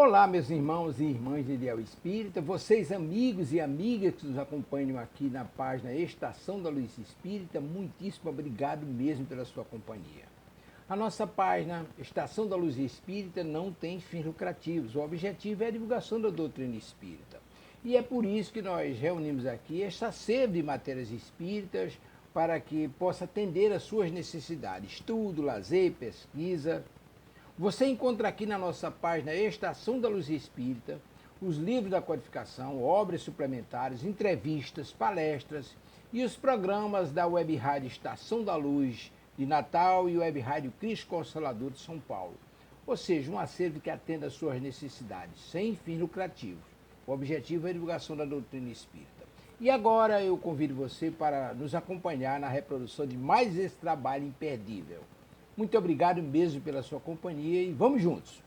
Olá, meus irmãos e irmãs de Ideal Espírita, vocês amigos e amigas que nos acompanham aqui na página Estação da Luz Espírita, muitíssimo obrigado mesmo pela sua companhia. A nossa página Estação da Luz Espírita não tem fins lucrativos, o objetivo é a divulgação da doutrina espírita. E é por isso que nós reunimos aqui esta sede de matérias espíritas para que possa atender às suas necessidades, estudo, lazer, pesquisa. Você encontra aqui na nossa página Estação da Luz Espírita os livros da codificação, obras suplementares, entrevistas, palestras e os programas da Web Rádio Estação da Luz de Natal e Web Rádio Cristo Consolador de São Paulo. Ou seja, um acervo que atenda às suas necessidades, sem fins lucrativos. O objetivo é a divulgação da doutrina espírita. E agora eu convido você para nos acompanhar na reprodução de mais esse trabalho imperdível. Muito obrigado mesmo pela sua companhia e vamos juntos!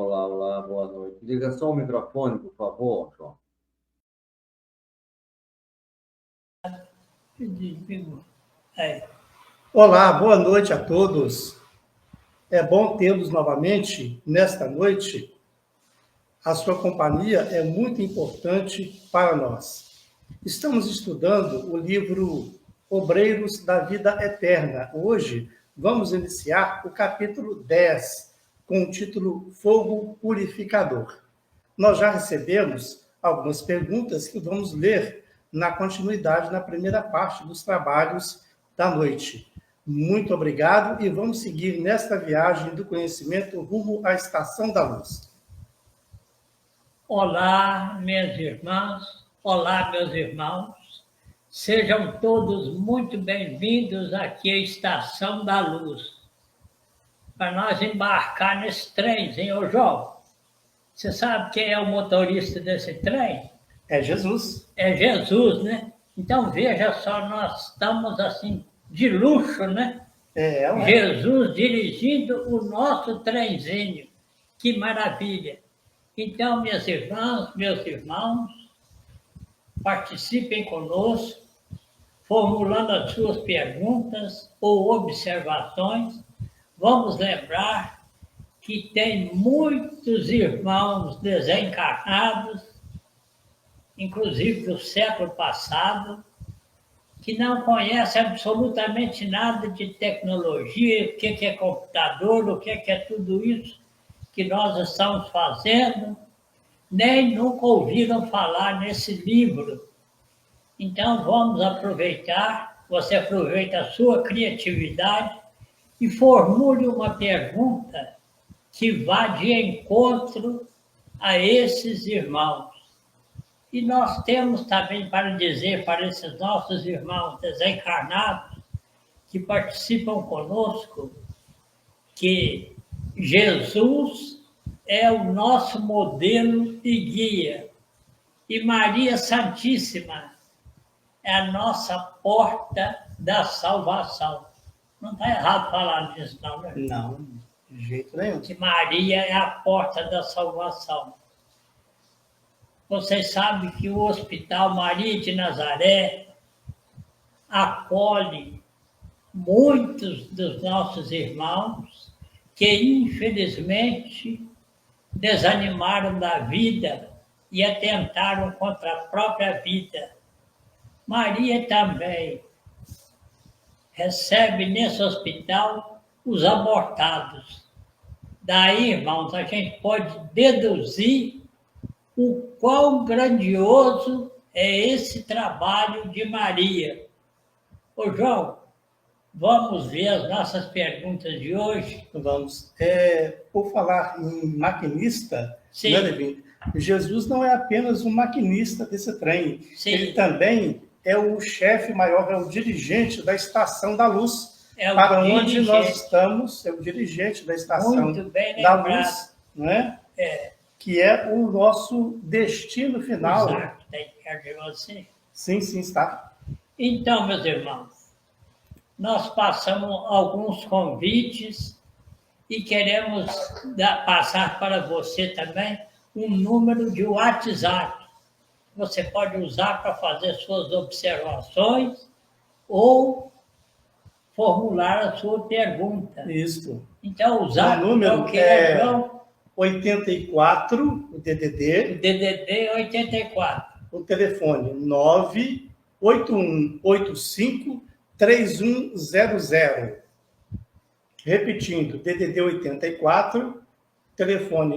Olá, olá, boa noite. Liga só o microfone, por favor, João. Olá, boa noite a todos. É bom tê-los novamente nesta noite. A sua companhia é muito importante para nós. Estamos estudando o livro Obreiros da Vida Eterna. Hoje vamos iniciar o capítulo 10, com o título Fogo Purificador. Nós já recebemos algumas perguntas que vamos ler na continuidade, na primeira parte dos trabalhos da noite. Muito obrigado e vamos seguir nesta viagem do conhecimento rumo à Estação da Luz. Olá, minhas irmãs, olá, meus irmãos. Sejam todos muito bem-vindos aqui à Estação da Luz. Para nós embarcar nesse trenzinho, ô João, você sabe quem é o motorista desse trem? É Jesus. É Jesus, né? Então veja só, nós estamos assim de luxo, né? Jesus dirigindo o nosso trenzinho. Que maravilha! Então, minhas irmãs, meus irmãos, participem conosco, formulando as suas perguntas ou observações. Vamos lembrar que tem muitos irmãos desencarnados, inclusive do século passado, que não conhecem absolutamente nada de tecnologia, o que é computador, o que é tudo isso que nós estamos fazendo, nem nunca ouviram falar nesse livro. Então vamos aproveitar, você aproveita a sua criatividade e formule uma pergunta que vá de encontro a esses irmãos. E nós temos também para dizer para esses nossos irmãos desencarnados que participam conosco que Jesus é o nosso modelo e guia. E Maria Santíssima é a nossa porta da salvação. Não está errado falar disso, não, né? Não, de jeito nenhum. Que Maria é a porta da salvação. Vocês sabem que o Hospital Maria de Nazaré acolhe muitos dos nossos irmãos que, infelizmente, desanimaram da vida e atentaram contra a própria vida. Maria também recebe nesse hospital os abortados. Daí, irmãos, a gente pode deduzir o quão grandioso é esse trabalho de Maria. Ô, João, Vamos ver as nossas perguntas de hoje. Vamos. Por falar em maquinista, Sim. né, Levin? Jesus não é apenas um maquinista desse trem. Sim. Ele também é o chefe maior, é o dirigente da Estação da Luz. É o Para onde dirigente. nós estamos, é o dirigente da Estação Muito bem da lembrado. Luz, não é? É, Que é o nosso destino final. exato, tem que de você. Sim, sim, está. Então, meus irmãos, nós passamos alguns convites e queremos passar para você também um número de WhatsApp. Você pode usar para fazer suas observações ou formular a sua pergunta. Isso. Então, o zap O número é o que é, João? 84, o O DDD, DDD 84. o telefone 98185-3100. Repetindo, DDD 84, telefone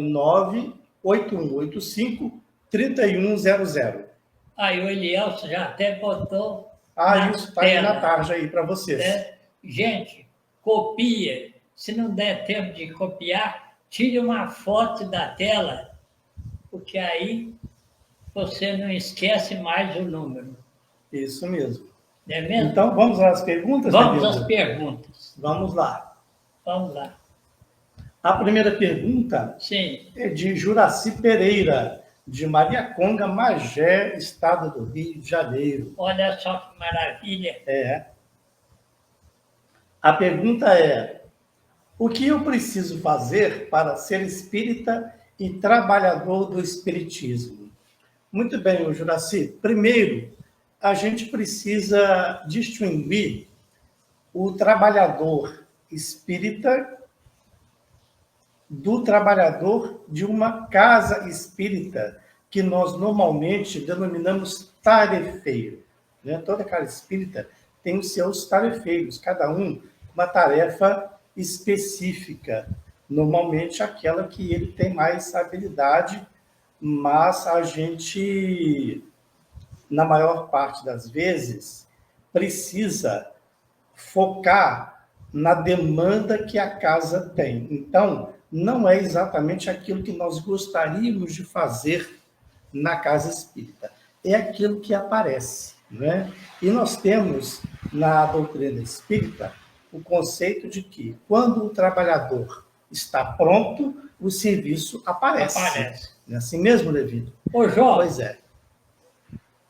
98185-3100. Aí o Elielso já até botou Isso está aí na tarde aí para vocês. né? Gente, copia. Se não der tempo de copiar, tire uma foto da tela, porque aí você não esquece mais o número. Isso mesmo. Não é mesmo? Então, vamos às perguntas? Vamos David? às perguntas. Vamos lá. Vamos lá. A primeira pergunta Sim. é de Juraci Pereira, de Mariaconga, Magé, estado do Rio de Janeiro. Olha só que maravilha. A pergunta é: o que eu preciso fazer para ser espírita e trabalhador do espiritismo? Muito bem, Juraci. Primeiro, a gente precisa distinguir o trabalhador espírita do trabalhador de uma casa espírita, que nós normalmente denominamos tarefeiro. Né? Toda casa espírita tem os seus tarefeiros, cada um uma tarefa específica, normalmente aquela que ele tem mais habilidade, mas a gente, na maior parte das vezes, precisa focar na demanda que a casa tem. Então, não é exatamente aquilo que nós gostaríamos de fazer na casa espírita, é aquilo que aparece, né? E nós temos na doutrina espírita o conceito de que quando o trabalhador está pronto, o serviço aparece. Não é assim mesmo, Levito? Ô, João. Pois é.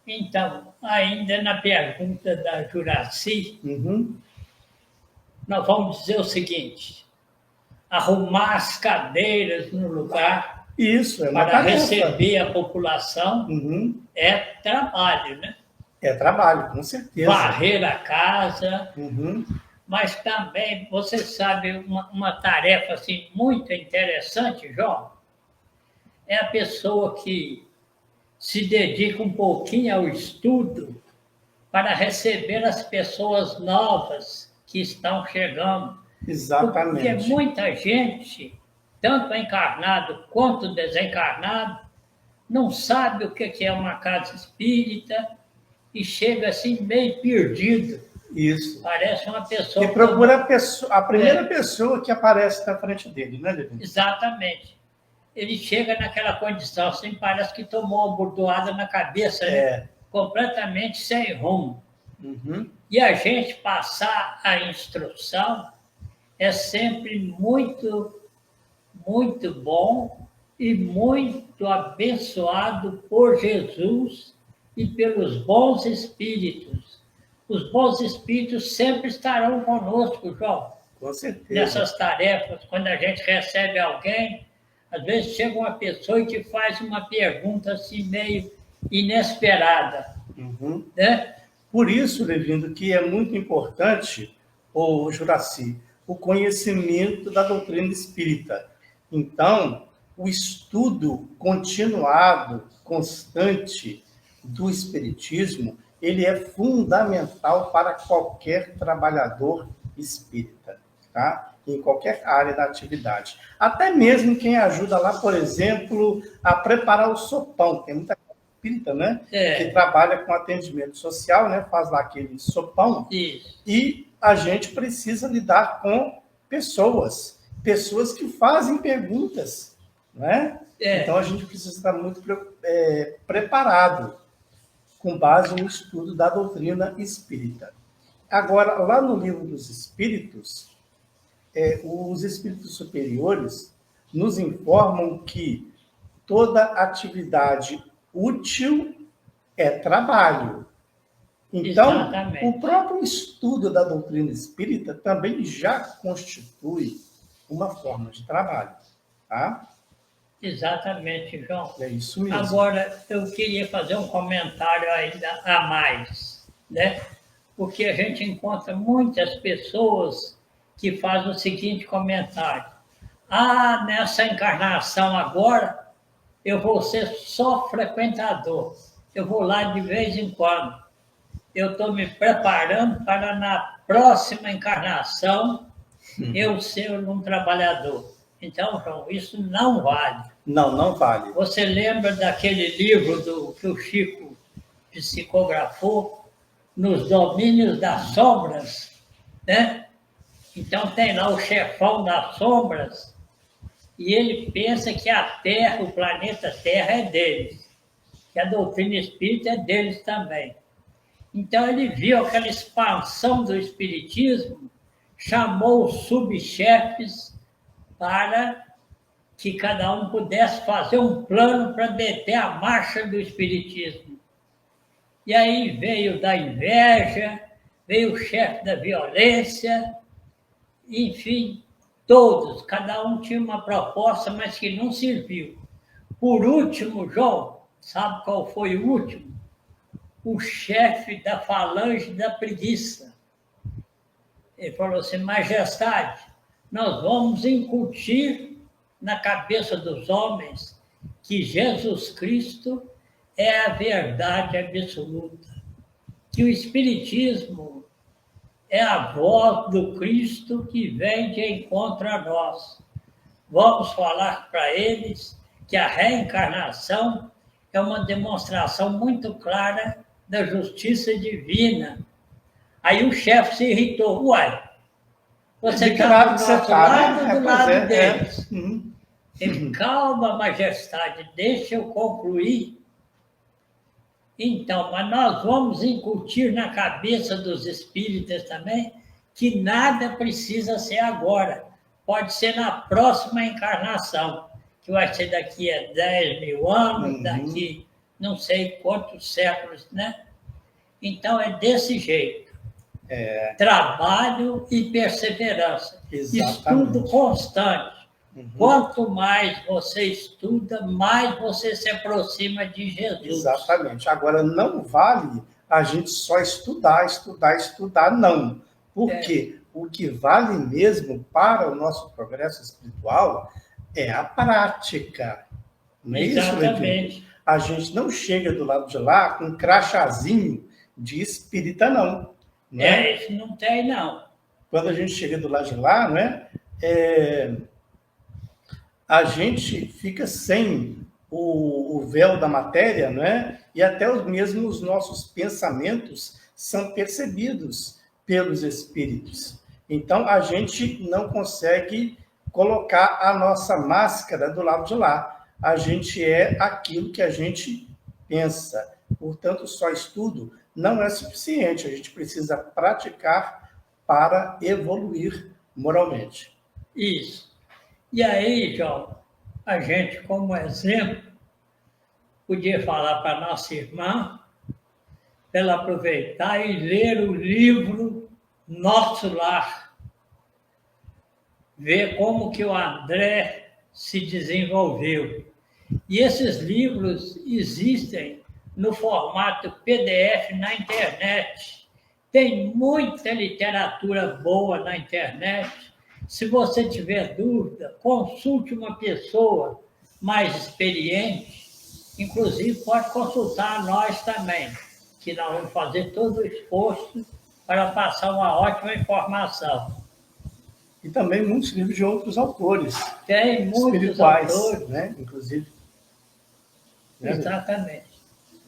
Então, ainda na pergunta da Juraci, Uhum. nós vamos dizer o seguinte: arrumar as cadeiras no lugar Isso, é uma para tarefa. receber a população Uhum. é trabalho, né? É trabalho, com certeza. Varrer a casa, Uhum. mas também, você sabe, uma tarefa assim, muito interessante, João, é a pessoa que se dedica um pouquinho ao estudo para receber as pessoas novas que estão chegando. Exatamente. Porque muita gente, tanto encarnado quanto desencarnado, não sabe o que é uma casa espírita e chega assim meio perdido. Isso. Parece uma pessoa... E procura a primeira pessoa que aparece na frente dele, né, Levin? Exatamente. Ele chega naquela condição, assim, parece que tomou uma bordoada na cabeça, né? Completamente sem rumo. Uhum. E a gente passar a instrução é sempre muito, muito bom e muito abençoado por Jesus e pelos bons espíritos. Os bons espíritos sempre estarão conosco, João. Com certeza. Nessas tarefas, quando a gente recebe alguém, às vezes chega uma pessoa e te faz uma pergunta assim meio inesperada, Uhum. né? Por isso, Levindo, que é muito importante, o Juraci, o conhecimento da doutrina espírita. Então, o estudo continuado, constante do espiritismo, ele é fundamental para qualquer trabalhador espírita, tá? Em qualquer área da atividade. Até mesmo quem ajuda lá, por exemplo, a preparar o sopão. Tem muita espírita, né? Que trabalha com atendimento social, né? Faz lá aquele sopão. Isso. E a gente precisa lidar com pessoas que fazem perguntas, não é? Então, a gente precisa estar muito preparado com base no estudo da doutrina espírita. Agora, lá no Livro dos Espíritos, os espíritos superiores nos informam que toda atividade útil é trabalho. Então, Exatamente. o próprio estudo da doutrina espírita também já constitui uma forma de trabalho, tá? Exatamente, João. É isso mesmo. Agora, eu queria fazer um comentário ainda a mais, né? Porque a gente encontra muitas pessoas que fazem o seguinte comentário: ah, nessa encarnação agora, eu vou ser só frequentador. Eu vou lá de vez em quando. Eu estou me preparando para, na próxima encarnação, eu ser um trabalhador. Então, João, isso não vale. Não vale. Você lembra daquele livro que o Chico psicografou, Nos Domínios das Sombras, né? Então tem lá o chefão das sombras e ele pensa que a Terra, o planeta Terra é deles, que a doutrina espírita é deles também. Então ele viu aquela expansão do espiritismo, chamou os subchefes para que cada um pudesse fazer um plano para deter a marcha do espiritismo. E aí veio da inveja, veio o chefe da violência, enfim, todos, cada um tinha uma proposta, mas que não serviu. Por último, João, sabe qual foi o último? O chefe da falange da preguiça. Ele falou assim: majestade, nós vamos incutir na cabeça dos homens que Jesus Cristo é a verdade absoluta, que o Espiritismo é a voz do Cristo que vem de encontro a nós. Vamos falar para eles que a reencarnação é uma demonstração muito clara da justiça divina. Aí o chefe se irritou: uai, você está do nosso lado ou do lado deles? Ele: calma, majestade, deixa eu concluir. Então, mas nós vamos incutir na cabeça dos espíritas também que nada precisa ser agora. Pode ser na próxima encarnação, que vai ser daqui a 10 mil anos, daqui não sei quantos séculos, né? Então, é desse jeito. Trabalho e perseverança. Exatamente. Estudo constante. Quanto mais você estuda, mais você se aproxima de Jesus. Exatamente. Agora, não vale a gente só estudar, não. Porque o que vale mesmo para o nosso progresso espiritual é a prática. Não é Exatamente. Isso, a gente não chega do lado de lá com um crachazinho de espírita, não. Isso não tem, não. Quando a gente chega do lado de lá, a gente fica sem o véu da matéria, e até mesmo os nossos pensamentos são percebidos pelos espíritos. Então, a gente não consegue colocar a nossa máscara do lado de lá. A gente é aquilo que a gente pensa. Portanto, só estudo não é suficiente. A gente precisa praticar para evoluir moralmente. Isso. E aí, João, a gente, como exemplo, podia falar para a nossa irmã, para ela aproveitar e ler o livro Nosso Lar, ver como que o André se desenvolveu. E esses livros existem no formato PDF na internet. Tem muita literatura boa na internet. Se você tiver dúvida, consulte uma pessoa mais experiente. Inclusive, pode consultar a nós também, que nós vamos fazer todo o esforço para passar uma ótima informação. E também muitos livros de outros autores. Tem muitos espirituais, autores. Inclusive. Exatamente.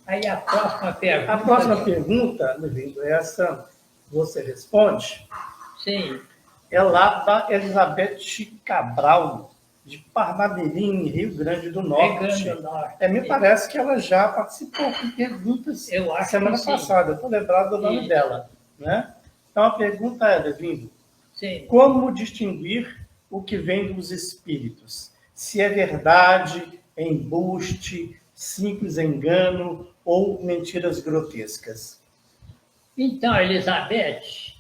Aí a próxima pergunta. A próxima pergunta, meu lindo, essa você responde, Sim. é lá da Elizabeth Cabral, de Parnamirim, Rio Grande do Norte. Rio Grande do Norte. Me parece que ela já participou com perguntas Eu acho semana que sim. passada. Eu estou lembrado do nome Isso. dela. Né? Então, a pergunta é, Levindo, Sim. como distinguir o que vem dos espíritos? Se é verdade, embuste, simples engano ou mentiras grotescas? Então, Elizabeth,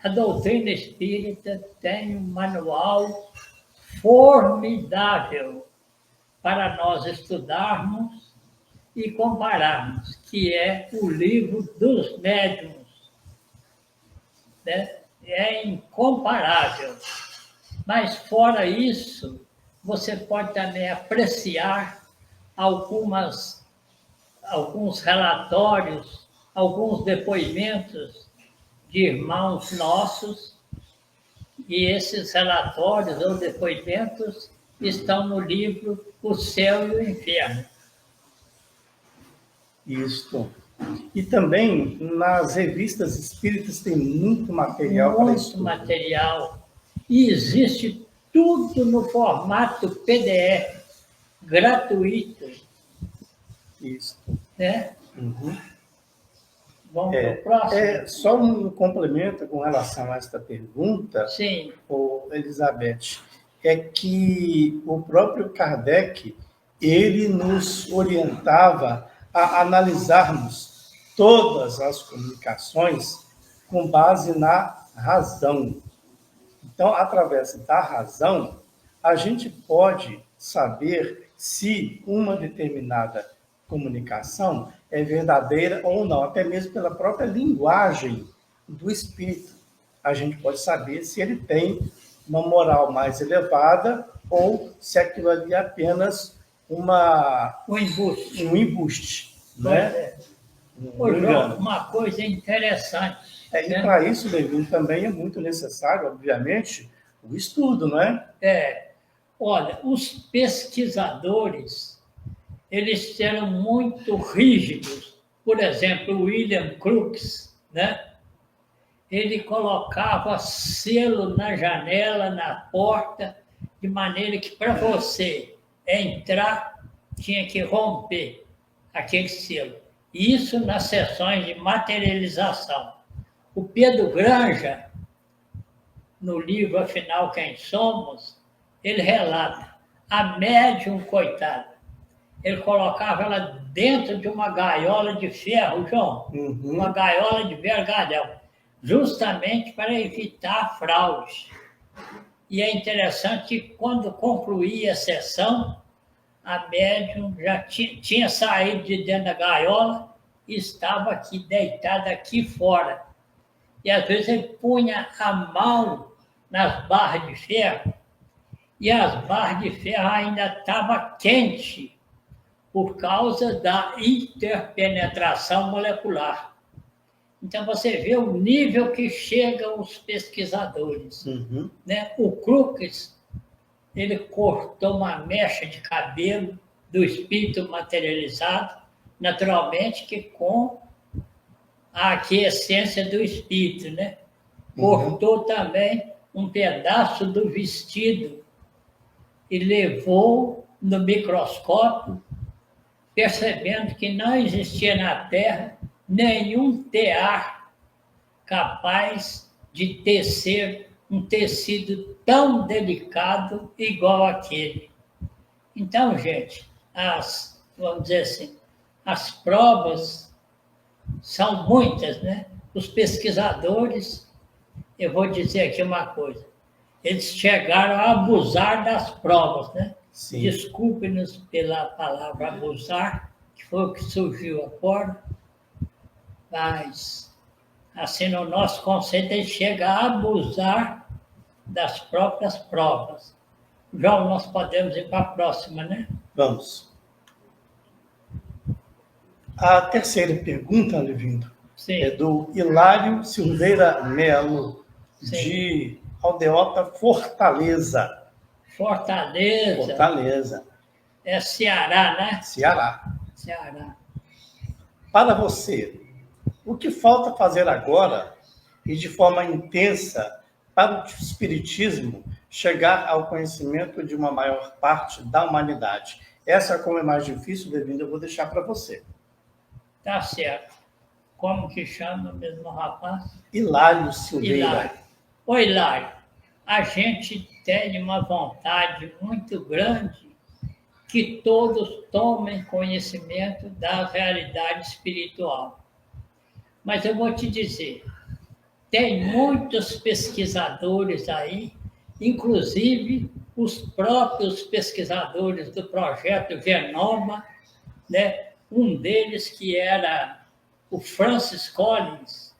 a doutrina espírita tem um manual formidável para nós estudarmos e compararmos, que é o livro dos médiuns. Né? É incomparável. Mas, fora isso, você pode também apreciar alguns relatórios, alguns depoimentos de irmãos nossos, e esses relatórios ou depoimentos estão no livro O Céu e o Inferno. Isto. E também nas revistas espíritas tem muito material para Muito estudo. material. E existe tudo no formato PDF, gratuito. Isso. Né? Uhum. Vamos para o próximo? Só um complemento com relação a esta pergunta, Sim, Elizabeth, é que o próprio Kardec, ele nos orientava a analisarmos todas as comunicações com base na razão. Então, através da razão, a gente pode saber se uma determinada comunicação é verdadeira ou não, até mesmo pela própria linguagem do espírito. A gente pode saber se ele tem uma moral mais elevada ou se aquilo ali é apenas o embuste. um embuste, né? Ô, João, uma coisa interessante. E para isso, Levindo, também é muito necessário, obviamente, o estudo, não é? Olha, os pesquisadores, eles eram muito rígidos. Por exemplo, o William Crookes, né? Ele colocava selo na janela, na porta, de maneira que para você entrar, tinha que romper aquele selo. Isso nas sessões de materialização. O Pedro Granja, no livro Afinal Quem Somos, ele relata a médium coitada. Ele colocava ela dentro de uma gaiola de ferro, João, uma gaiola de vergalhão, justamente para evitar fraude. E é interessante que quando concluía a sessão, a médium já tinha saído de dentro da gaiola e estava aqui deitada aqui fora. E às vezes ele punha a mão nas barras de ferro e as barras de ferro ainda estavam quentes por causa da interpenetração molecular. Então você vê o nível que chegam os pesquisadores. Né? O Crookes, ele cortou uma mecha de cabelo do espírito materializado, naturalmente que com a aquiescência do espírito, né? Cortou também um pedaço do vestido e levou no microscópio, percebendo que não existia na Terra nenhum tear capaz de tecer um tecido tão delicado igual aquele. Então, gente, vamos dizer assim, as provas são muitas, né? Os pesquisadores, eu vou dizer aqui uma coisa, eles chegaram a abusar das provas, né? Sim. Desculpe-nos pela palavra abusar, que foi o que surgiu agora, mas, assim, no nosso conceito, ele chega a abusar das próprias provas. João, nós podemos ir para a próxima, né? Vamos. A terceira pergunta, Levindo, é do Hilário Silveira Melo, de Aldeota, Fortaleza. Fortaleza. É Ceará, né? Ceará. Ceará. Para você, o que falta fazer agora e de forma intensa para o Espiritismo chegar ao conhecimento de uma maior parte da humanidade. Essa, como é mais difícil, Levindo, eu vou deixar para você. Tá certo. Como que chama mesmo o rapaz? Hilário Silveira. Hilário. Ô, Hilário, a gente tem uma vontade muito grande que todos tomem conhecimento da realidade espiritual. Mas eu vou te dizer, tem muitos pesquisadores aí, inclusive os próprios pesquisadores do projeto Genoma, né? Um deles que era o Francis Collins,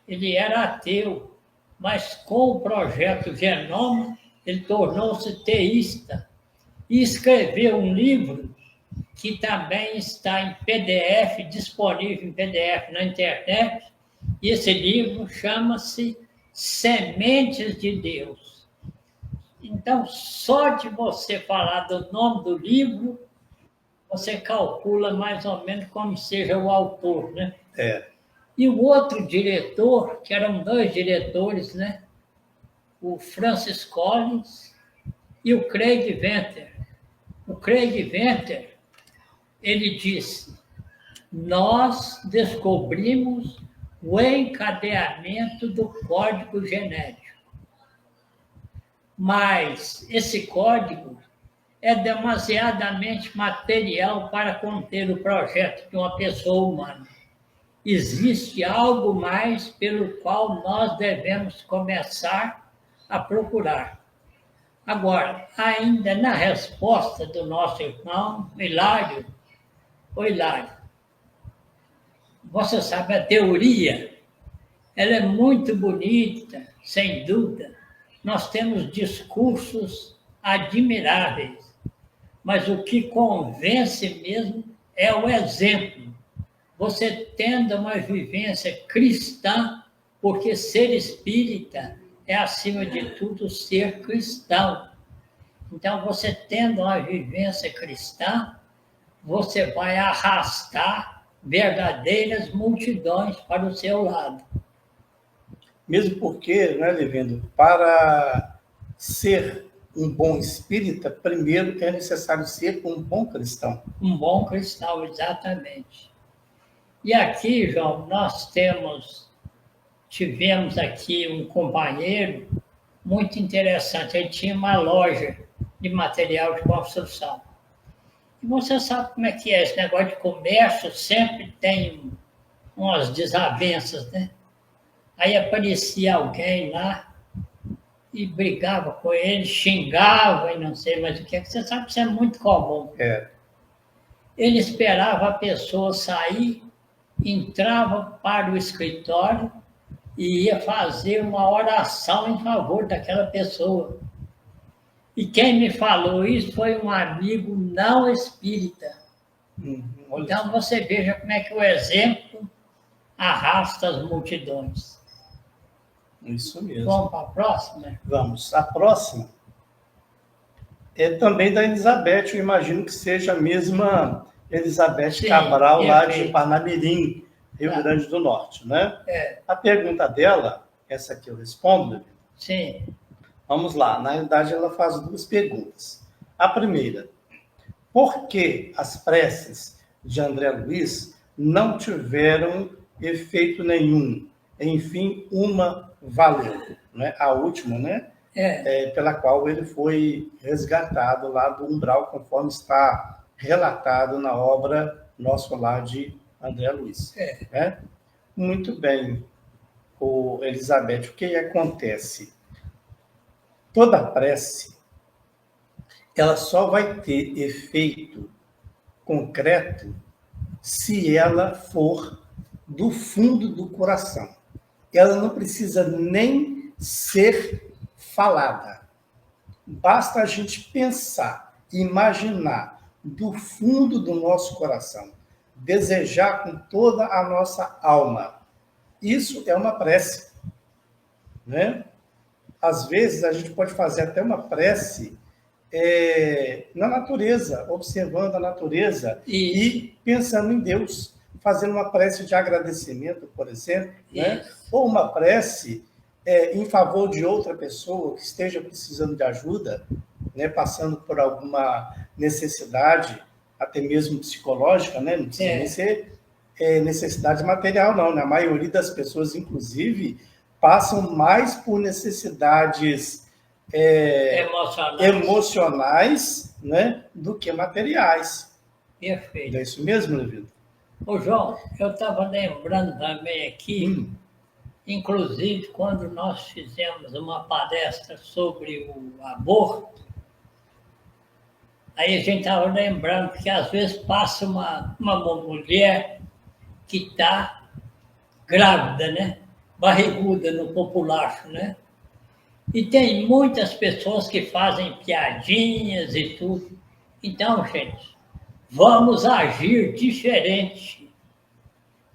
ele era ateu, mas com o projeto Genoma ele tornou-se teísta e escreveu um livro que também está em PDF, disponível em PDF na internet, e esse livro chama-se Sementes de Deus. Então, só de você falar do nome do livro, você calcula mais ou menos como seja o autor, né? E o outro diretor, que eram dois diretores, né? O Francis Collins e o Craig Venter. O Craig Venter, ele disse: nós descobrimos o encadeamento do código genético. Mas esse código é demasiadamente material para conter o projeto de uma pessoa humana. Existe algo mais pelo qual nós devemos começar a procurar. Agora, ainda na resposta do nosso irmão Hilário, ô Hilário, você sabe, a teoria, ela é muito bonita, sem dúvida. Nós temos discursos admiráveis, mas o que convence mesmo é o exemplo. Você tendo uma vivência cristã, porque ser espírita é, acima de tudo, ser cristão. Então, você tendo uma vivência cristã, você vai arrastar verdadeiras multidões para o seu lado. Mesmo porque, né, Levindo, para ser um bom espírita, primeiro é necessário ser um bom cristão. Um bom cristão, exatamente. E aqui, João, nós tivemos aqui um companheiro muito interessante. Ele tinha uma loja de material de construção. E você sabe como é que é esse negócio de comércio, sempre tem umas desavenças, né? Aí aparecia alguém lá e brigava com ele, xingava e não sei mais o que. Você sabe que isso é muito comum. Ele esperava a pessoa sair, entrava para o escritório e ia fazer uma oração em favor daquela pessoa. E quem me falou isso foi um amigo não espírita. Então você veja como é que o exemplo arrasta as multidões. Isso mesmo. Vamos para a próxima? Vamos. A próxima é também da Elizabeth, eu imagino que seja a mesma Elizabeth Sim, Cabral, lá de perfeito. Parnamirim, Rio Grande do Norte, né? A pergunta dela, essa aqui eu respondo. Sim. Vamos lá. Na realidade, ela faz duas perguntas. A primeira: por que as preces de André Luiz não tiveram efeito nenhum? Enfim, uma valeu, né? A última, né? Pela qual ele foi resgatado lá do umbral, conforme está relatado na obra Nosso Lar de André Luiz. Né? Muito bem, Elizabeth, o que acontece? Toda prece, ela só vai ter efeito concreto se ela for do fundo do coração. Ela não precisa nem ser falada. Basta a gente pensar, imaginar do fundo do nosso coração, desejar com toda a nossa alma. Isso é uma prece, né? Às vezes a gente pode fazer até uma prece na natureza, observando a natureza e pensando em Deus. fazendo uma prece de agradecimento, por exemplo, né? Isso. Ou uma prece em favor de outra pessoa que esteja precisando de ajuda, né? Passando por alguma necessidade, até mesmo psicológica, né? Não precisa nem ser necessidade material, não. Né? A maioria das pessoas, inclusive, passam mais por necessidades emocionais, né? Do que materiais. Perfeito. É isso mesmo, Levido? Ô, João, eu estava lembrando também aqui, inclusive quando nós fizemos uma palestra sobre o aborto, aí a gente estava lembrando que às vezes passa uma mulher que está grávida, né? Barriguda no populacho, né? E tem muitas pessoas que fazem piadinhas e tudo. Então, gente, vamos agir diferente.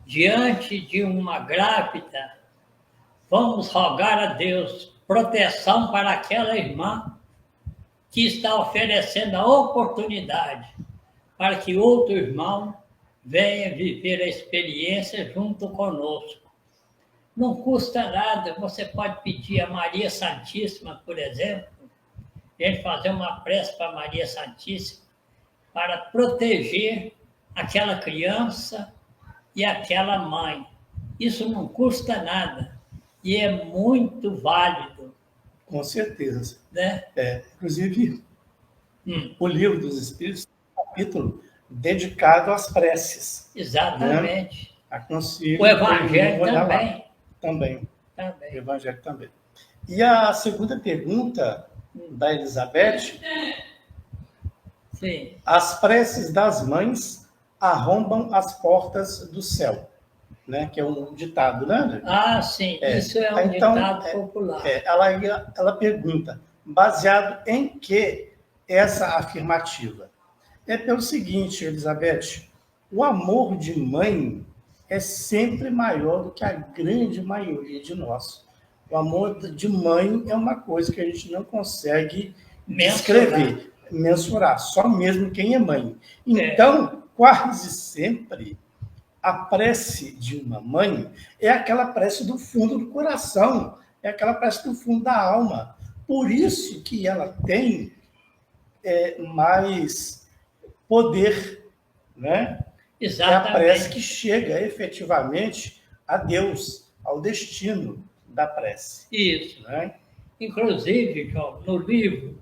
Diante de uma grávida, vamos rogar a Deus proteção para aquela irmã que está oferecendo a oportunidade para que outro irmão venha viver a experiência junto conosco. Não custa nada, você pode pedir a Maria Santíssima, por exemplo, a gente fazer uma prece para Maria Santíssima para proteger aquela criança e aquela mãe. Isso não custa nada e é muito válido. Com certeza. Né? Inclusive, o Livro dos Espíritos tem um capítulo dedicado às preces. Exatamente. Né? Aconselho o Evangelho também. Também. O Evangelho também. E a segunda pergunta da Elizabeth. Sim. As preces das mães arrombam as portas do céu. Né? Que é um ditado, né? Ah, sim. Isso é um ditado popular. Ela pergunta, baseado em que essa afirmativa? É pelo seguinte, Elizabeth, o amor de mãe é sempre maior do que a grande maioria de nós. O amor de mãe é uma coisa que a gente não consegue descrever, mensurar, só mesmo quem é mãe. Então, quase sempre, a prece de uma mãe é aquela prece do fundo do coração, é aquela prece do fundo da alma. Por isso que ela tem mais poder, né? Exatamente. É a prece que chega efetivamente a Deus, ao destino da prece. Isso. Né? Inclusive, João, no livro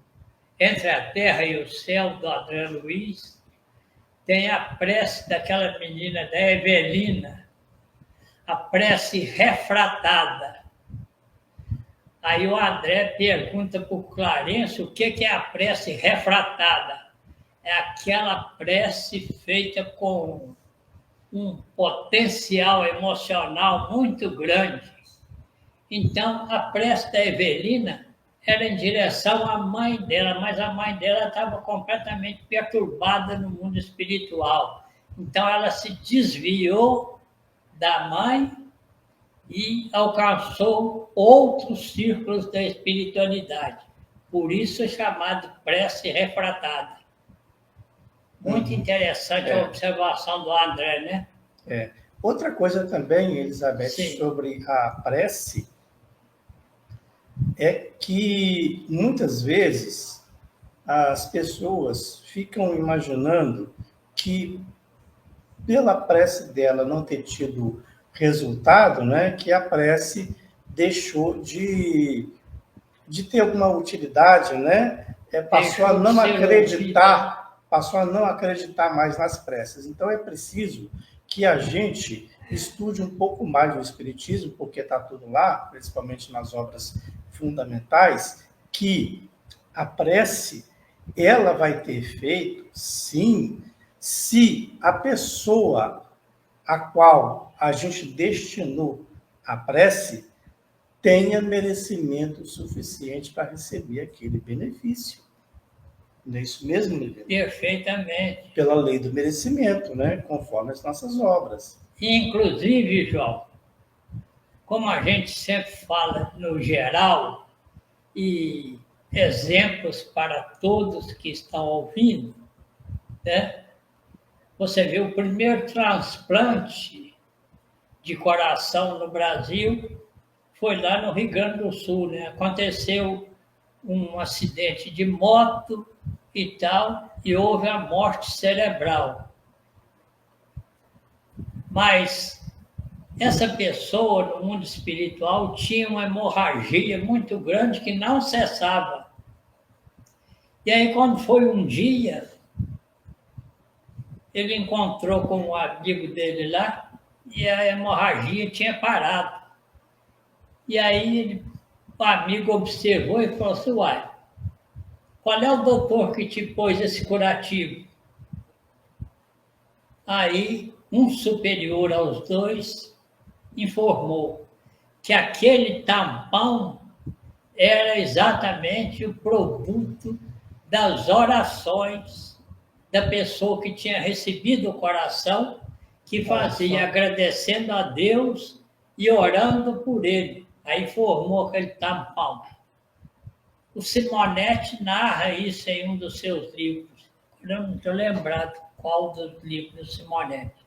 Entre a Terra e o Céu, do André Luiz, tem a prece daquela menina, da Evelina, a prece refratada. Aí o André pergunta para o Clarence o que é a prece refratada. É aquela prece feita com um potencial emocional muito grande. Então, a prece da Evelina era em direção à mãe dela, mas a mãe dela estava completamente perturbada no mundo espiritual. Então, ela se desviou da mãe e alcançou outros círculos da espiritualidade. Por isso é chamado prece refratada. Muito interessante a observação do André, né? Outra coisa também, Elizabeth, Sim. sobre a prece, é que muitas vezes as pessoas ficam imaginando que pela prece dela não ter tido resultado, né, que a prece deixou de ter alguma utilidade, né? Passou a não acreditar mais nas preces. Então é preciso que a gente estude um pouco mais o Espiritismo, porque está tudo lá, principalmente nas obras fundamentais, que a prece ela vai ter efeito, sim, se a pessoa a qual a gente destinou a prece tenha merecimento suficiente para receber aquele benefício. Não é isso mesmo, Lívia? Perfeitamente. Pela lei do merecimento, né? Conforme as nossas obras. Inclusive, João, como a gente sempre fala no geral, e exemplos para todos que estão ouvindo, né? Você viu o primeiro transplante de coração no Brasil foi lá no Rio Grande do Sul, né? Aconteceu um acidente de moto e tal, e houve a morte cerebral. Mas essa pessoa no mundo espiritual tinha uma hemorragia muito grande que não cessava. E aí, quando foi um dia, ele encontrou com um amigo dele lá e a hemorragia tinha parado. E aí o amigo observou e falou assim, uai, qual é o doutor que te pôs esse curativo? Aí um superior aos dois informou que aquele tampão era exatamente o produto das orações da pessoa que tinha recebido o coração, que fazia agradecendo a Deus e orando por ele. Aí formou aquele tampão. O Simonetti narra isso em um dos seus livros. Eu não estou lembrado qual dos livros do Simonetti.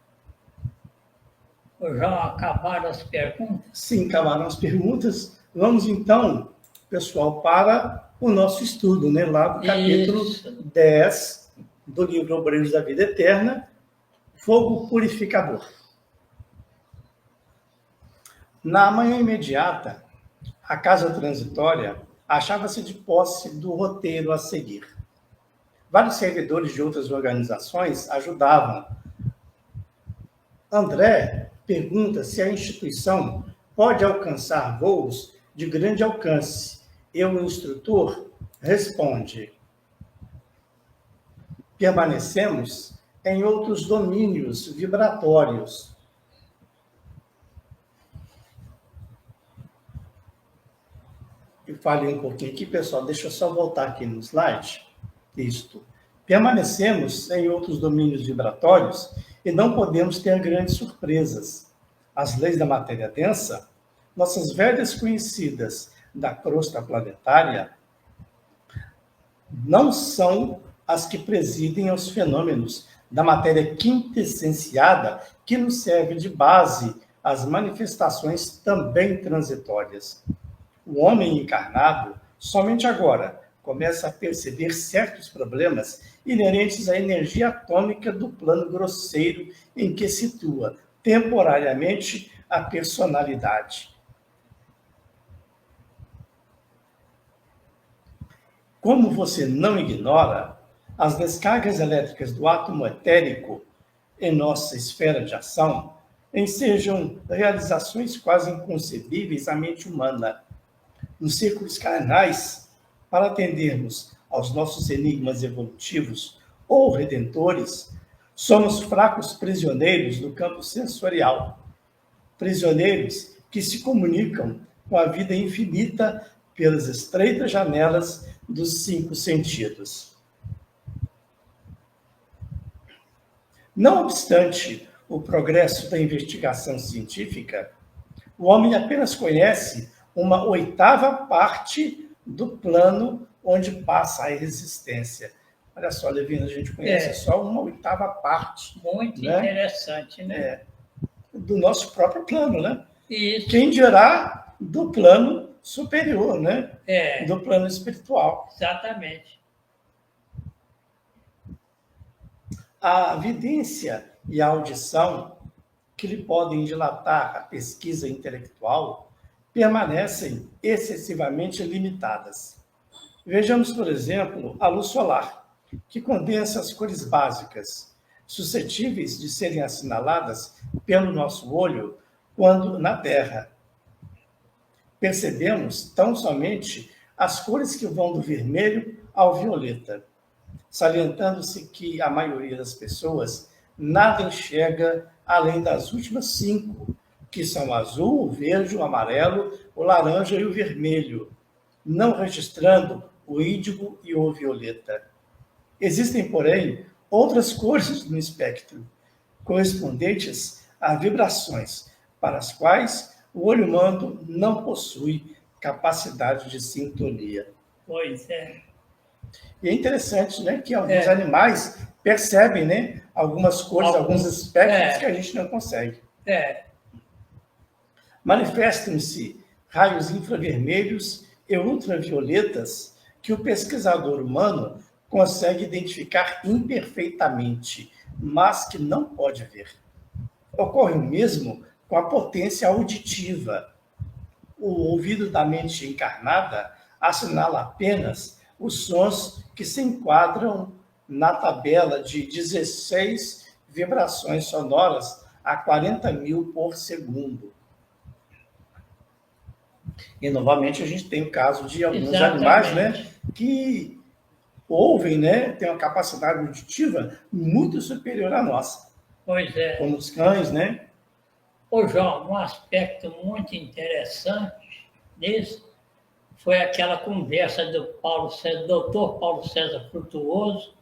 Já acabaram as perguntas? Sim, acabaram as perguntas. Vamos então, pessoal, para o nosso estudo, né? Lá do capítulo 10 do livro Obreiros da Vida Eterna, Fogo Purificador. Na manhã imediata, a casa transitória achava-se de posse do roteiro a seguir. Vários servidores de outras organizações ajudavam. André pergunta se a instituição pode alcançar voos de grande alcance. E o instrutor responde: permanecemos em outros domínios vibratórios. Eu falei um pouquinho aqui, pessoal, deixa eu só voltar aqui no slide. Isto. Permanecemos em outros domínios vibratórios e não podemos ter grandes surpresas. As leis da matéria densa, nossas velhas conhecidas da crosta planetária, não são as que presidem aos fenômenos da matéria quintessenciada que nos serve de base às manifestações também transitórias. O homem encarnado, somente agora, começa a perceber certos problemas inerentes à energia atômica do plano grosseiro em que situa temporariamente a personalidade. Como você não ignora, as descargas elétricas do átomo etérico em nossa esfera de ação ensejam realizações quase inconcebíveis à mente humana. Nos círculos carnais, para atendermos aos nossos enigmas evolutivos ou redentores, somos fracos prisioneiros do campo sensorial, prisioneiros que se comunicam com a vida infinita pelas estreitas janelas dos 5 sentidos. Não obstante o progresso da investigação científica, o homem apenas conhece uma 8ª parte do plano onde passa a existência. Olha só, Levina, a gente conhece só uma 8ª parte. Muito interessante, né? Do nosso próprio plano, né? Isso. Quem dirá do plano superior, né? Do plano espiritual. Exatamente. A vidência e a audição, que lhe podem dilatar a pesquisa intelectual, permanecem excessivamente limitadas. Vejamos, por exemplo, a luz solar, que condensa as cores básicas, suscetíveis de serem assinaladas pelo nosso olho quando na Terra. Percebemos tão somente as cores que vão do vermelho ao violeta, salientando-se que a maioria das pessoas nada enxerga além das últimas 5, que são o azul, o verde, o amarelo, o laranja e o vermelho, não registrando o índigo e o violeta. Existem, porém, outras cores no espectro, correspondentes a vibrações, para as quais o olho humano não possui capacidade de sintonia. Pois é. E é interessante, né, que alguns animais percebem, né, algumas coisas, alguns aspectos que a gente não consegue. Manifestam-se raios infravermelhos e ultravioletas que o pesquisador humano consegue identificar imperfeitamente, mas que não pode ver. Ocorre o mesmo com a potência auditiva. O ouvido da mente encarnada assinala apenas os sons que se enquadram na tabela de 16 vibrações sonoras a 40.000 por segundo. E, novamente, a gente tem o caso de alguns animais, né, que ouvem, né, têm uma capacidade auditiva muito superior à nossa. Pois é. Como os cães, né? Ô, João, um aspecto muito interessante nisso foi aquela conversa do Dr. Paulo César Frutuoso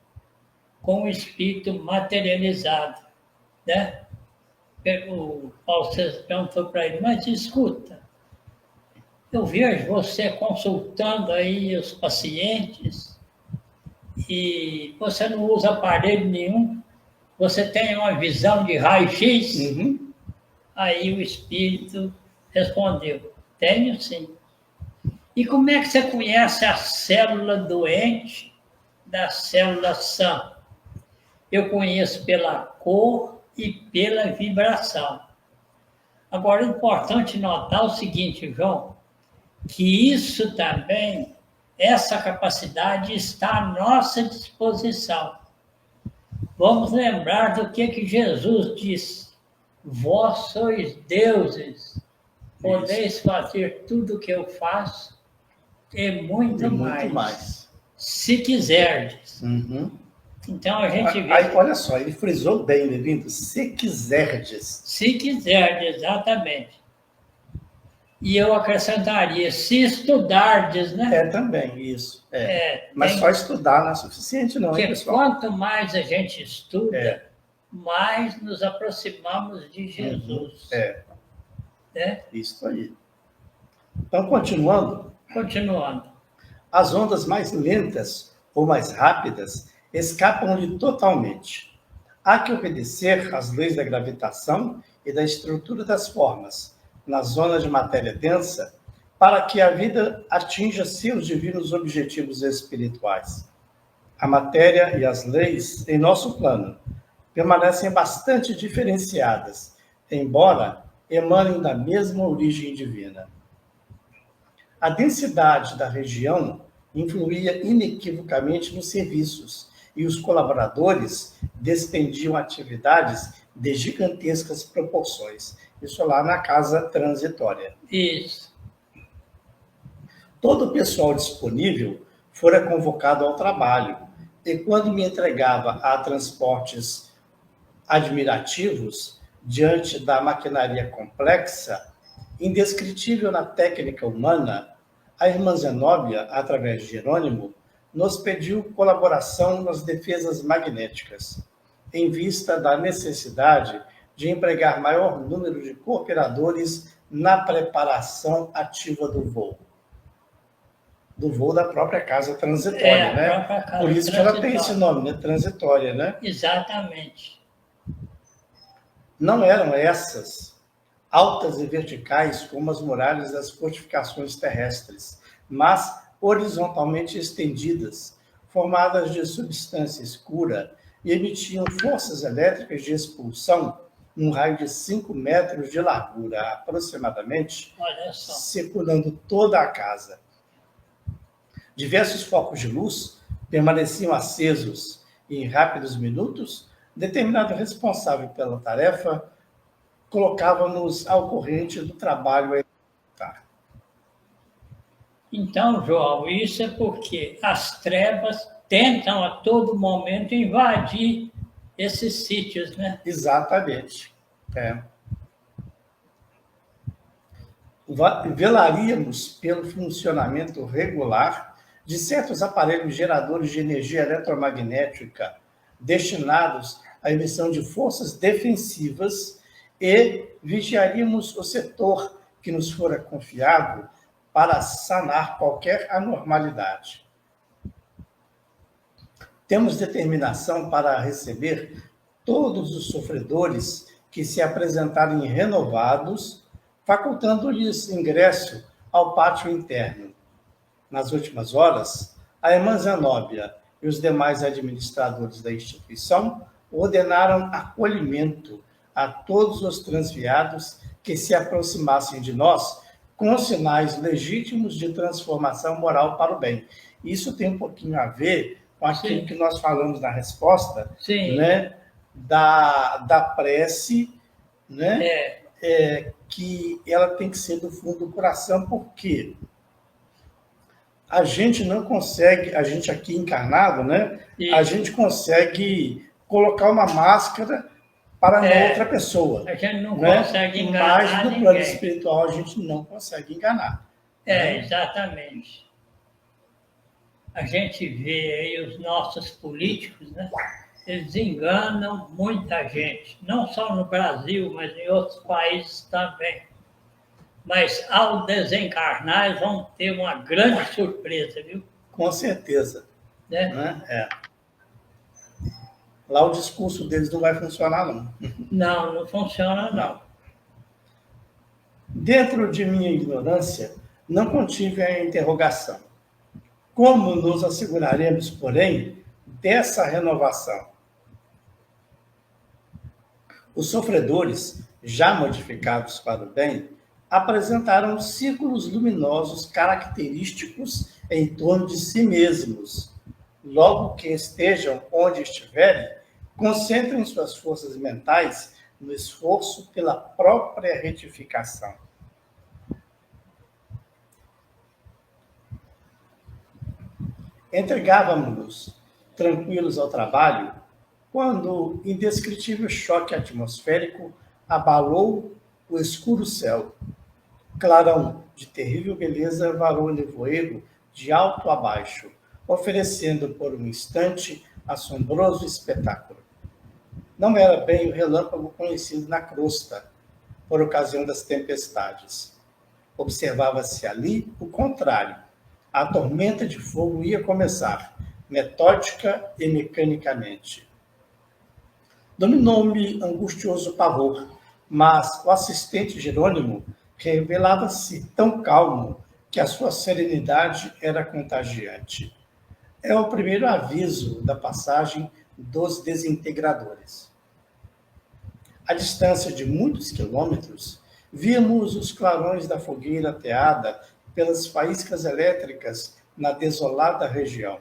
com o espírito materializado, né? O Paulo César perguntou para ele, mas escuta, eu vejo você consultando aí os pacientes e você não usa aparelho nenhum, você tem uma visão de raio-x? Uhum. Aí o espírito respondeu, tenho sim. E como é que você conhece a célula doente da célula sã? Eu conheço pela cor e pela vibração. Agora, é importante notar o seguinte, João, que isso também, essa capacidade está à nossa disposição. Vamos lembrar do que Jesus disse. Vós sois deuses, podeis fazer tudo o que eu faço e muito mais. Se quiserdes. Uhum. Então a gente vê. Aí, olha só, ele frisou bem, Levindo, se quiserdes. Se quiserdes, exatamente. E eu acrescentaria, se estudardes, né? Também, isso. Mas só estudar não é suficiente, não, porque hein, pessoal? Quanto mais a gente estuda, mais nos aproximamos de Jesus. Isso aí. Então, continuando. As ondas mais lentas ou mais rápidas escapam-lhe totalmente. Há que obedecer às leis da gravitação e da estrutura das formas, na zona de matéria densa, para que a vida atinja seus divinos objetivos espirituais. A matéria e as leis, em nosso plano, permanecem bastante diferenciadas, embora emanem da mesma origem divina. A densidade da região influía inequivocamente nos serviços, e os colaboradores despendiam atividades de gigantescas proporções. Isso lá na casa transitória. Isso. Todo o pessoal disponível fora convocado ao trabalho, e quando me entregava a transportes admirativos, diante da maquinaria complexa, indescritível na técnica humana, a irmã Zenóbia, através de Jerônimo, nos pediu colaboração nas defesas magnéticas, em vista da necessidade de empregar maior número de cooperadores na preparação ativa do voo. Do voo da própria casa transitória, né? Casa por isso que ela tem esse nome, né? Transitória, né? Exatamente. Não eram essas altas e verticais como as muralhas das fortificações terrestres, mas horizontalmente estendidas, formadas de substância escura e emitiam forças elétricas de expulsão num raio de 5 metros de largura, aproximadamente, circulando toda a casa. Diversos focos de luz permaneciam acesos e, em rápidos minutos, determinado responsável pela tarefa colocava-nos ao corrente do trabalho a executar. Então, João, isso é porque as trevas tentam a todo momento invadir esses sítios, né? Exatamente. Velaríamos pelo funcionamento regular de certos aparelhos geradores de energia eletromagnética destinados à emissão de forças defensivas e vigiaríamos o setor que nos fora confiado para sanar qualquer anormalidade. Temos determinação para receber todos os sofredores que se apresentarem renovados, facultando-lhes ingresso ao pátio interno. Nas últimas horas, a irmã Zenóbia e os demais administradores da instituição ordenaram acolhimento a todos os transviados que se aproximassem de nós com sinais legítimos de transformação moral para o bem. Isso tem um pouquinho a ver com aquilo Sim. que nós falamos na resposta, Sim. né, da prece, né, que ela tem que ser do fundo do coração, porque a gente não consegue, a gente aqui encarnado, né, a gente consegue colocar uma máscara para uma outra pessoa. A gente não né? consegue enganar Mas no ninguém. plano espiritual a gente não consegue enganar. Exatamente. A gente vê aí os nossos políticos, né? Eles enganam muita gente, não só no Brasil, mas em outros países também. Mas ao desencarnar, eles vão ter uma grande surpresa, viu? Com certeza. Né? Né? Lá o discurso deles não vai funcionar, não. Não, não funciona, não. Dentro de minha ignorância, não contive a interrogação. Como nos asseguraremos, porém, dessa renovação? Os sofredores, já modificados para o bem, apresentaram círculos luminosos característicos em torno de si mesmos. Logo que estejam onde estiverem, concentrem suas forças mentais no esforço pela própria retificação. Entregávamos-nos tranquilos ao trabalho quando indescritível choque atmosférico abalou o escuro céu. Clarão de terrível beleza varou o nevoeiro de alto a baixo, oferecendo por um instante assombroso espetáculo. Não era bem o relâmpago conhecido na crosta, por ocasião das tempestades. Observava-se ali o contrário. A tormenta de fogo ia começar, metódica e mecanicamente. Dominou-me angustioso pavor, mas o assistente Jerônimo revelava-se tão calmo que a sua serenidade era contagiante. É o primeiro aviso da passagem dos desintegradores. À distância de muitos quilômetros, víamos os clarões da fogueira ateada pelas faíscas elétricas na desolada região.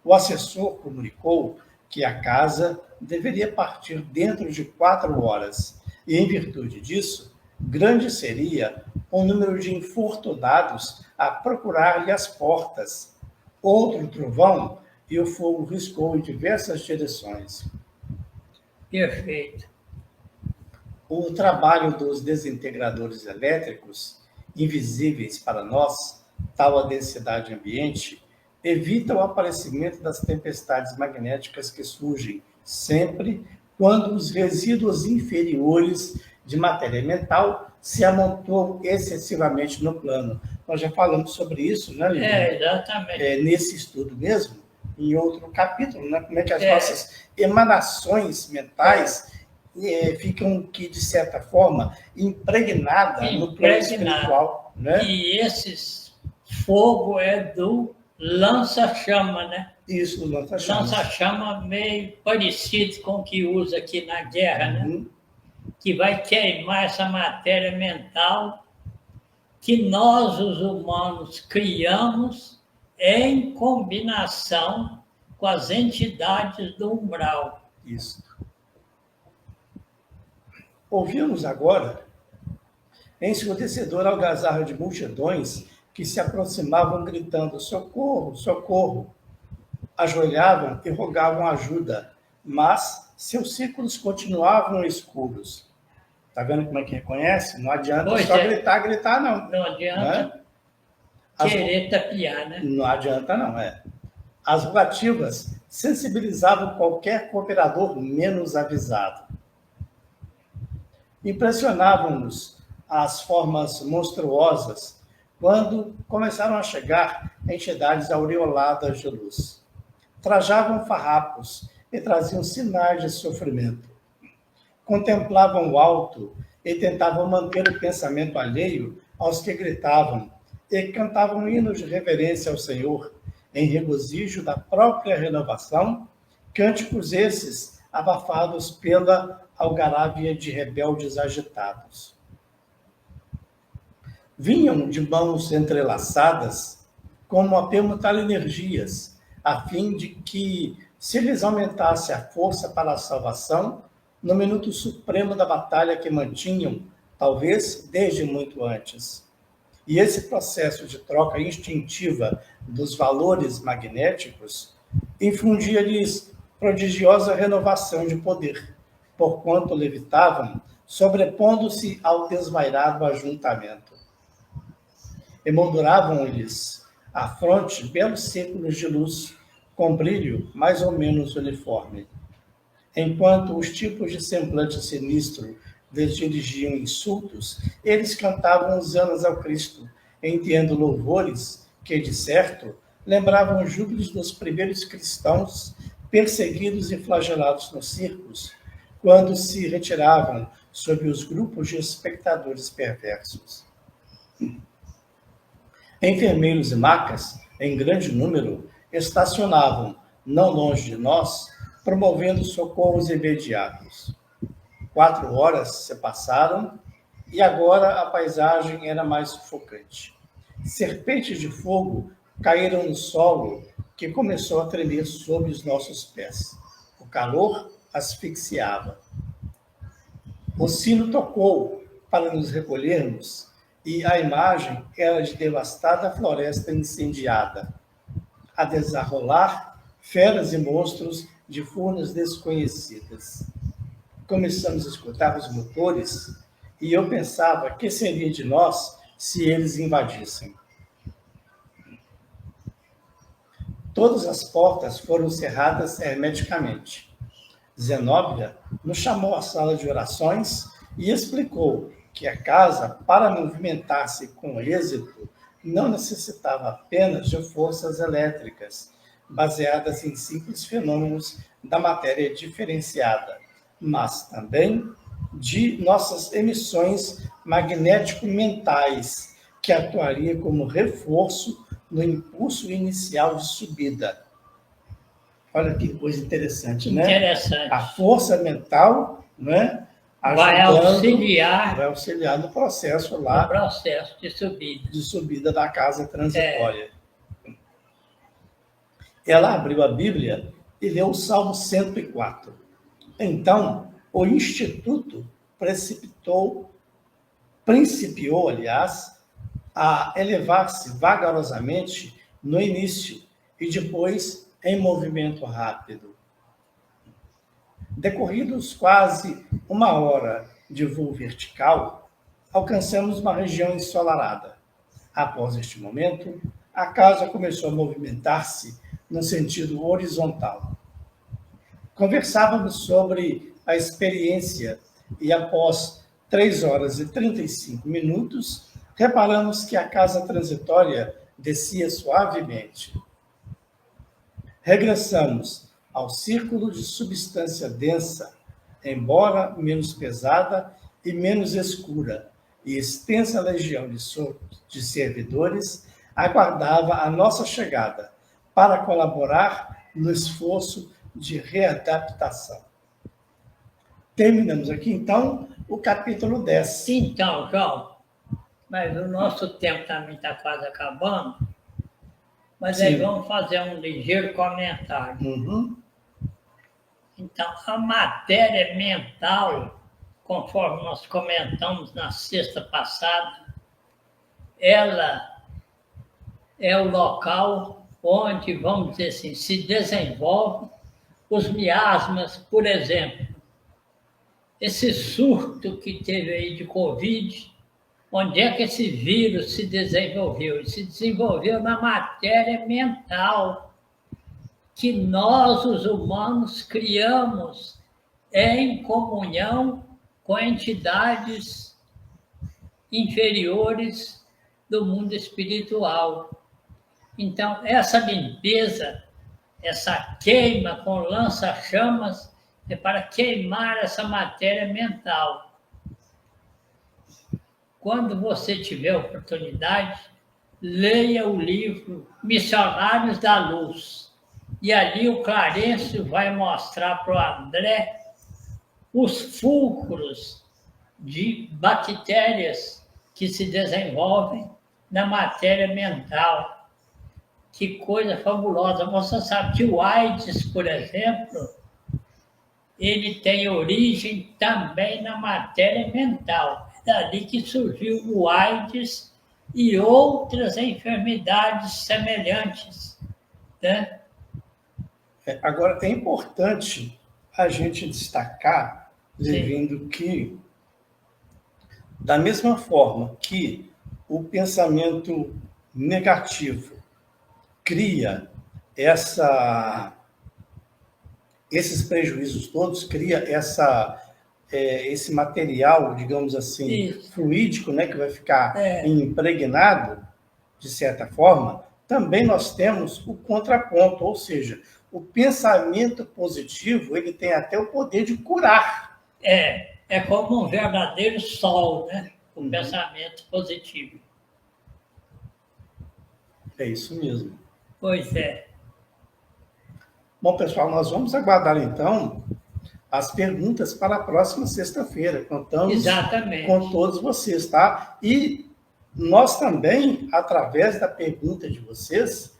O assessor comunicou que a casa deveria partir dentro de 4 horas, e, em virtude disso, grande seria o número de infortunados a procurar-lhe as portas. Outro trovão, e o fogo riscou em diversas direções. Perfeito. O trabalho dos desintegradores elétricos, invisíveis para nós, tal a densidade ambiente, evita o aparecimento das tempestades magnéticas que surgem sempre quando os resíduos inferiores de matéria mental se amontoam excessivamente no plano. Nós já falamos sobre isso, né, Lívia? Exatamente. Nesse estudo mesmo, em outro capítulo, né? Como é que as nossas emanações mentais ficam, que, de certa forma, impregnadas no plano espiritual. Né? E esse fogo é do lança-chama, né? Isso, do lança-chama. Lança-chama meio parecido com o que usa aqui na guerra, né? Que vai queimar essa matéria mental que nós, os humanos, criamos em combinação com as entidades do umbral. Isso. Ouvimos agora ensurdecedor algazarra de multidões que se aproximavam gritando socorro, socorro. Ajoelhavam e rogavam ajuda, mas seus círculos continuavam escuros. Está vendo como é que reconhece? Não adianta só gritar, não. Não adianta querer tapiar, né? Não adianta, não. As rogativas sensibilizavam qualquer cooperador menos avisado. Impressionavam-nos as formas monstruosas quando começaram a chegar entidades aureoladas de luz. trajavam farrapos e traziam sinais de sofrimento. Contemplavam o alto e tentavam manter o pensamento alheio aos que gritavam e cantavam hinos de reverência ao Senhor, em regozijo da própria renovação, cânticos esses abafados pela algarabia de rebeldes agitados. Vinham de mãos entrelaçadas, como a permutar energias, a fim de que, se lhes aumentasse a força para a salvação, no minuto supremo da batalha que mantinham, talvez desde muito antes. E esse processo de troca instintiva dos valores magnéticos infundia-lhes prodigiosa renovação de poder, porquanto levitavam, sobrepondo-se ao desvairado ajuntamento. Emolduravam-lhes à fronte belos círculos de luz, com brilho mais ou menos uniforme. Enquanto os tipos de semblante sinistro lhes dirigiam insultos, eles cantavam hosanas ao Cristo, entoando louvores que, de certo, lembravam os júbilos dos primeiros cristãos perseguidos e flagelados nos circos, quando se retiravam sob os grupos de espectadores perversos. Enfermeiros e macas, em grande número, estacionavam, não longe de nós, promovendo socorros imediatos. 4 horas se passaram e agora a paisagem era mais sufocante. Serpentes de fogo caíram no solo que começou a tremer sob os nossos pés. O calor asfixiava. O sino tocou para nos recolhermos e a imagem era de devastada floresta incendiada. A desarrolar feras e monstros de furnas desconhecidas. Começamos a escutar os motores e eu pensava que seria de nós se eles invadissem. Todas as portas foram cerradas hermeticamente. Zenóbia nos chamou à sala de orações e explicou que a casa, para movimentar-se com êxito, não necessitava apenas de forças elétricas, baseadas em simples fenômenos da matéria diferenciada, mas também de nossas emissões magnético-mentais, que atuaria como reforço no impulso inicial de subida. Olha que coisa interessante, né? Interessante. A força mental, né, vai auxiliar no processo lá, no processo de subida da casa transitória. Ela abriu a Bíblia e leu o Salmo 104. Então, o Instituto principiou, a elevar-se vagarosamente no início e depois em movimento rápido. Decorridos quase 1 hora de voo vertical, alcançamos uma região ensolarada. Após este momento, a casa começou a movimentar-se no sentido horizontal. Conversávamos sobre a experiência e, após 3 horas e 35 minutos, reparamos que a casa transitória descia suavemente. Regressamos ao círculo de substância densa, embora menos pesada e menos escura, e extensa legião de servidores aguardava a nossa chegada para colaborar no esforço de readaptação. Terminamos aqui, então, o capítulo 10. Então, João, mas o nosso tempo também está quase acabando, mas aí vamos fazer um ligeiro comentário. Então, a matéria mental, conforme nós comentamos na sexta passada, ela é o local onde, vamos dizer assim, se desenvolvem os miasmas, por exemplo. Esse surto que teve aí de Covid, onde é que esse vírus se desenvolveu? Ele se desenvolveu na matéria mental, que nós, os humanos, criamos em comunhão com entidades inferiores do mundo espiritual. Então, essa limpeza essa queima com lança-chamas é para queimar essa matéria mental. Quando você tiver oportunidade, leia o livro Missionários da Luz. E ali o Clarencio vai mostrar para o André os fulcros de bactérias que se desenvolvem na matéria mental. Que coisa fabulosa. Você sabe que o AIDS, por exemplo, ele tem origem também na matéria mental. É dali que surgiu o AIDS e outras enfermidades semelhantes, né? Agora, é importante a gente destacar, Sim. Levindo, que da mesma forma que o pensamento negativo cria esses prejuízos todos, cria esse material, digamos assim, Isso. fluídico, né, que vai ficar impregnado, de certa forma, também nós temos o contraponto, ou seja, o pensamento positivo, ele tem até o poder de curar. É como um verdadeiro sol, né? O pensamento positivo. É isso mesmo. Pois é. Bom, pessoal, nós vamos aguardar, então, as perguntas para a próxima sexta-feira. Contamos Exatamente. com todos vocês, tá? E nós também, através da pergunta de vocês,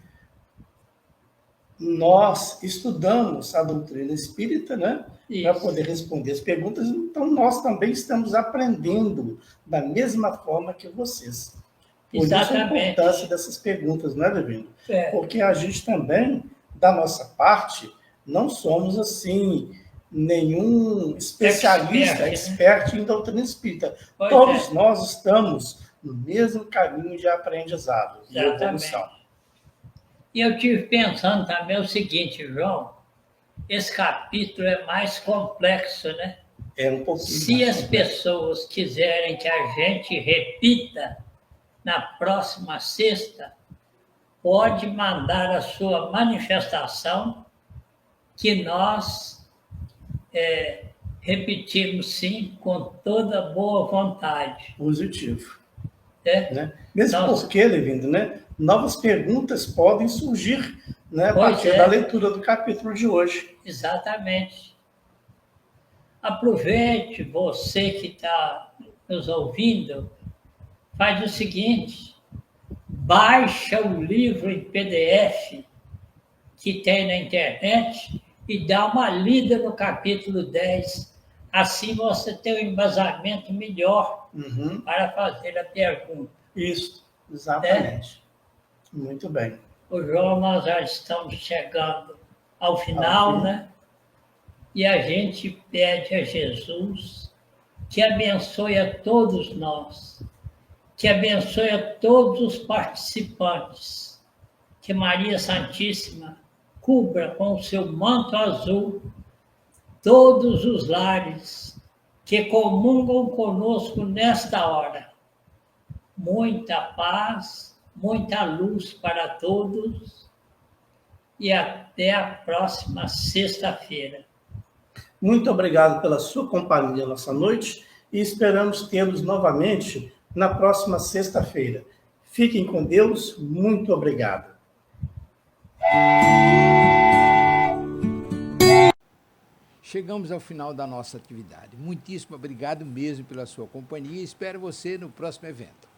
nós estudamos a doutrina espírita, né? Para poder responder as perguntas. Então, nós também estamos aprendendo da mesma forma que vocês. Por isso a importância dessas perguntas, não é, Levindo? Porque a gente também, da nossa parte, não somos, assim, nenhum especialista, expert em doutrina espírita. Todos nós estamos no mesmo caminho de aprendizado, de evolução. E eu estive pensando também o seguinte, João, esse capítulo é mais complexo, né? É um pouquinho. Se as pessoas quiserem que a gente repita na próxima sexta, pode mandar a sua manifestação, que nós repetimos sim, com toda boa vontade. Positivo. Né? Mesmo porque, Levindo, né? Novas perguntas podem surgir, né, a partir da leitura do capítulo de hoje. Exatamente. Aproveite, você que está nos ouvindo, faz o seguinte, baixa o livro em PDF que tem na internet e dá uma lida no capítulo 10. Assim você tem um embasamento melhor para fazer a pergunta. Isso, exatamente. Muito bem. O João, nós já estamos chegando ao final, né? E a gente pede a Jesus que abençoe a todos nós, que abençoe a todos os participantes, que Maria Santíssima cubra com o seu manto azul todos os lares que comungam conosco nesta hora. Muita paz, muita luz para todos e até a próxima sexta-feira. Muito obrigado pela sua companhia nessa noite e esperamos tê-los novamente na próxima sexta-feira. Fiquem com Deus. Muito obrigado. Chegamos ao final da nossa atividade. Muitíssimo obrigado mesmo pela sua companhia e espero você no próximo evento.